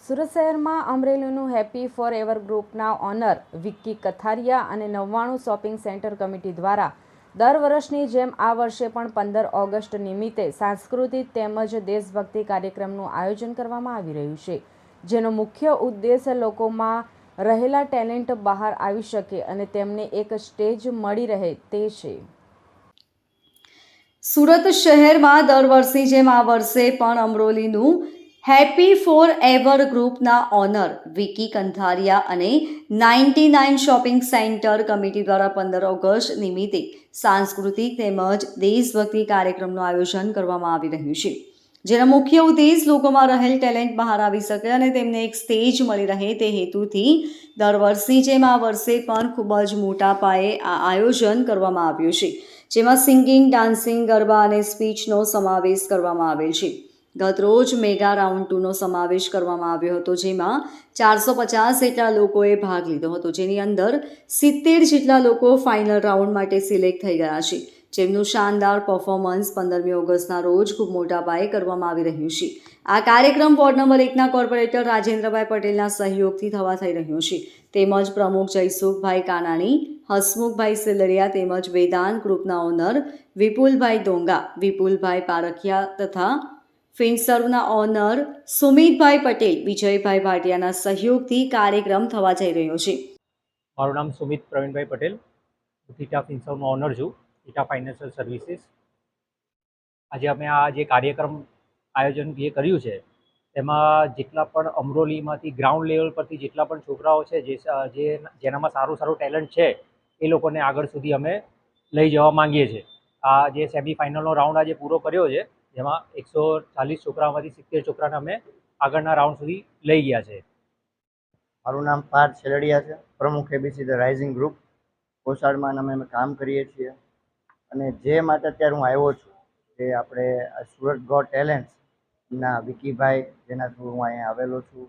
સુરત શહેરમાં અમરેલીનું happy four ever ગ્રુપના honour Vicky કથારિયા અને 99 શોપિંગ સેન્ટર કમિટી દ્વારા દર વર્ષની જેમ આ વર્ષે પણ 15 ઓગસ્ટ નિમિત્તે સાંસ્કૃતિક તેમજ દેશભક્તિ કાર્યક્રમનું આયોજન કરવામાં આવી રહ્યું છે, જેનો મુખ્ય ઉદ્દેશ લોકોમાં રહેલા ટેલેન્ટ બહાર આવી શકે અને તેમને એક સ્ટેજ મળી રહે તે છે। સુરત શહેરમાં દર વર્ષની જેમ આ વર્ષે પણ અમરોલીનું હેપી ફોર એવર ગ્રુપના ઓનર વિકી કંથારિયા અને 99 શોપિંગ સેન્ટર કમિટી દ્વારા 15 ઓગસ્ટ નિમિત્તે સાંસ્કૃતિક તેમજ દેશભક્તિ કાર્યક્રમનું આયોજન કરવામાં આવી રહ્યું છે, જેનો મુખ્ય ઉદ્દેશ લોકોમાં રહેલ ટેલેન્ટ બહાર આવી શકે અને તેમને એક સ્ટેજ મળી રહે તે હેતુથી દર વર્ષની જેમ આ વર્ષે પણ ખૂબ જ મોટા પાયે આ આયોજન કરવામાં આવ્યું છે, જેમાં સિંગિંગ, ડાન્સિંગ, ગરબા અને સ્પીચનો સમાવેશ કરવામાં આવેલ છે। ગત રોજ મેગા રાઉન્ડ 2નો સમાવેશ કરવામાં આવ્યો હતો, જેમાં 450 જેટલા લોકોએ ભાગ લીધો હતો, જેની અંદર 70 જેટલા લોકો ફાઇનલ રાઉન્ડ માટે સિલેક્ટ થઈ ગયા છે, જેમનું શાનદાર પરફોર્મન્સ 15મી ઓગસ્ટના રોજ ખૂબ મોટા પાયે કરવામાં આવી રહ્યું છે। આ કાર્યક્રમ વોર્ડ નંબર 1ના કોર્પોરેટર રાજેન્દ્રભાઈ પટેલના સહયોગથી થવા થઈ રહ્યો છે, તેમજ પ્રમુખ જયસુખભાઈ કાનાણી, હસમુખભાઈ સિલરિયા તેમજ વેદાંત ગ્રુપના ઓનર વિપુલભાઈ ડોંગા, વિપુલભાઈ પારખિયા તથા ફિનસર્વના ઓનર સુમિતભાઈ પટેલ, વિજયભાઈ ભાટિયાના સહયોગથી કાર્યક્રમ થવા જઈ રહ્યો છે। મારું નામ સુમિત પ્રવીણભાઈ પટેલ, થીટા ફિનસર્વનો ઓનર છું, થીટા ફાઇનાન્શિયલ સર્વિસીસ। આજે અમે આ જે કાર્યક્રમ આયોજન જે કર્યું છે તેમાં જેટલા પણ અમરોલીમાંથી ગ્રાઉન્ડ લેવલ પરથી જેટલા પણ છોકરાઓ છે જેનામાં સારું ટેલેન્ટ છે એ લોકોને આગળ સુધી અમે લઈ જવા માંગીએ છીએ। આ જે સેમિફાઇનલનો રાઉન્ડ આજે પૂરો કર્યો છે જેમાં 140 છોકરાઓમાંથી 70 છોકરાને અમે આગળના રાઉન્ડ સુધી લઈ ગયા છે। મારું નામ પાર્થ છેલડિયા છે, પ્રમુખ એબીસી ધ રાઇઝિંગ ગ્રુપ કોસાડમાં અમે કામ કરીએ છીએ। અને જે માટે અત્યારે હું આવ્યો છું તે આપણે સુરત ગોટ ટેલેન્ટ્સના વિકીભાઈ, જેના થ્રુ હું અહીંયા આવેલો છું,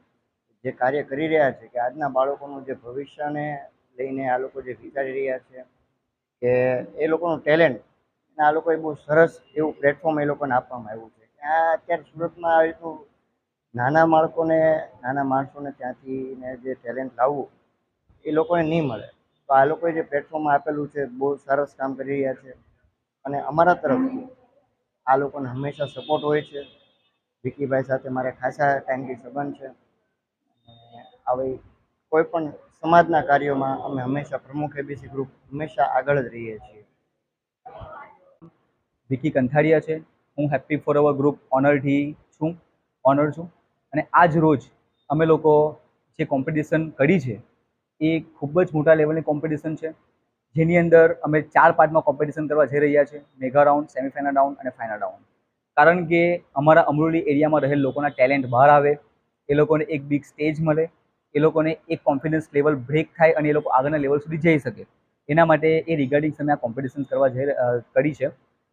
જે કાર્ય કરી રહ્યા છે કે આજના બાળકોનું જે ભવિષ્યને લઈને આ લોકો જે વિચારી રહ્યા છે કે એ લોકોનું ટેલેન્ટ આ લોકોએ બહુ સરસ એવું પ્લેટફોર્મ એ લોકોને આપવામાં આવ્યું છે કે આ અત્યારે સુરતમાં આવી રીતનું નાના માણસોને ત્યાંથી ને જે ટેલેન્ટ લાવવું એ લોકોને નહીં મળે, તો આ લોકોએ જે પ્લેટફોર્મ આપેલું છે બહુ સરસ કામ કરી રહ્યા છે અને અમારા તરફથી આ લોકોને હંમેશા સપોર્ટ હોય છે। વિકીભાઈ સાથે મારે ખાસા ટાઈમથી સંબંધ છે અને આવી કોઈ પણ સમાજના કાર્યોમાં અમે હંમેશા પ્રમુખ એબીસી ગ્રુપ હંમેશા આગળ જ રહીએ છીએ। વિકી કંથારિયા છે, હું happy forever group owner છું અને આજ રોજ અમે લોકો જે કોમ્પિટિશન કરી છે એ ખૂબ જ મોટા લેવલની કોમ્પિટિશન છે, જેની અંદર અમે 4 પાર્ટમાં કોમ્પિટિશન કરવા જઈ રહ્યા છીએ: મેગા રાઉન્ડ, સેમિફાઇનલ રાઉન્ડ અને ફાઇનલ રાઉન્ડ। કારણ કે અમારા અમરોલી એરિયામાં રહેલ લોકોના ટેલેન્ટ બહાર આવે, એ લોકોને એક બિગ સ્ટેજ મળે, એ લોકોને એક કોન્ફિડન્સ લેવલ બ્રેક થાય અને એ લોકો આગળના લેવલ સુધી જઈ શકે, એના માટે એ રિગાર્ડિંગ અમે આ કોમ્પિટિશન કરી છે,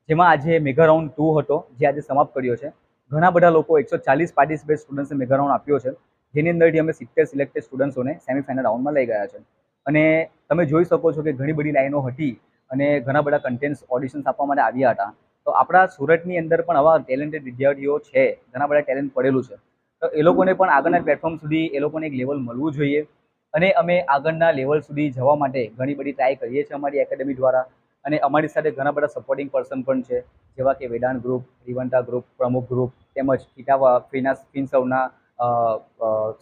જેમાં આજે મેગા રાઉન્ડ 2 હતો જે આજે સમાપ્ત કર્યો છે। ઘણા બધા લોકો 140 પાર્ટિસિપેટ સ્ટુડન્ટ્સે મેગા રાઉન્ડ આપ્યો છે, જેની અંદરથી અમે 70 સિલેક્ટેડ સ્ટુડન્ટ્સોને સેમિફાઇનલ રાઉન્ડમાં લઈ ગયા છે। અને તમે જોઈ શકો છો કે ઘણી બધી લાઈનો હતી અને ઘણા બધા કન્ટેન્ટ્સ ઓડિશન્સ આપવા માટે આવ્યા હતા, તો આપણા સુરતની અંદર પણ આવા ટેલેન્ટેડ વિદ્યાર્થીઓ છે, ઘણા બધા ટેલેન્ટ પડેલું છે, તો એ લોકોને પણ આગળના પ્લેટફોર્મ સુધી એ લોકોને એક લેવલ મળવું જોઈએ અને અમે આગળના લેવલ સુધી જવા માટે ઘણી બધી ટ્રાય કરીએ છીએ અમારી એકેડેમી દ્વારા। અને અમારી સાથે ઘણા બધા સપોર્ટિંગ પર્સન પણ છે, જેવા કે વેદાંત ગ્રુપ, રિવંટા ગ્રુપ, પ્રમુખ ગ્રુપ તેમજ થીટા ફિનસર્વના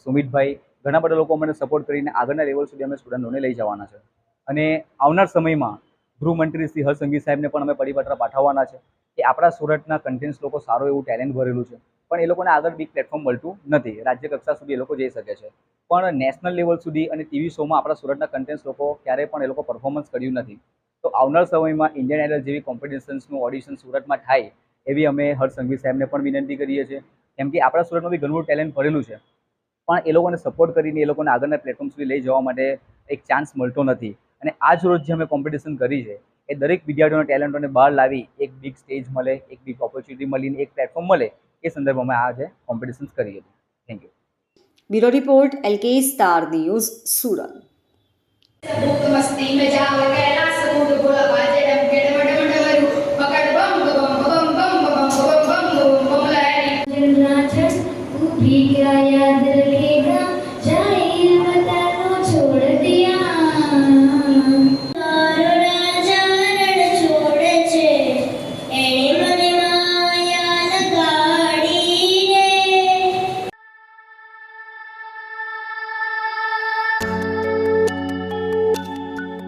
સુમિતભાઈ, ઘણા બધા લોકો અમને સપોર્ટ કરીને આગળના લેવલ સુધી અમે સ્ટુડન્ટોને લઈ જવાના છે। અને આવનાર સમયમાં ગૃહમંત્રી શ્રી હર્ષ સંઘવી સાહેબને પણ અમે પરિપત્ર પાઠવવાના છે કે આપણા સુરતના કન્ટેન્ટ્સ લોકો સારું એવું ટેલેન્ટ ભરેલું છે, પણ એ લોકોને આગળ બિગ પ્લેટફોર્મ મળતું નથી, રાજ્ય કક્ષા સુધી એ લોકો જઈ શકે છે, પણ નેશનલ લેવલ સુધી અને ટીવી શોમાં આપણા સુરતના કન્ટેન્ટ્સ લોકો ક્યારેય પણ એ લોકો પરફોર્મન્સ કર્યું નથી। તો આવનાર સમયમાં ઇન્ડિયન આઇડલ જેવી કોમ્પિટિશન્સનું ઓડિશન સુરતમાં થાય એવી અમે હર્ષ સંઘવી સાહેબને પણ વિનંતી કરીએ છીએ, કેમ કે આપણા સુરતમાં બી ઘણું ટેલેન્ટ ભરેલું છે, પણ એ લોકોને સપોર્ટ કરીને એ લોકોને આગળના પ્લેટફોર્મ સુધી લઈ જવા માટે એક ચાન્સ મળતો નથી। અને આજ રોજ જે અમે કોમ્પિટિશન કરી છે એ દરેક વિદ્યાર્થીઓના ટેલેન્ટોને બહાર લાવી એક બિગ સ્ટેજ મળે, એક બિગ ઓપોર્ચ્યુનિટી મળીને એક પ્લેટફોર્મ મળે, એ સંદર્ભમાં આજે કોમ્પિટિશન કરી હતી। Thank you. Bureau report, LK star news, Surat.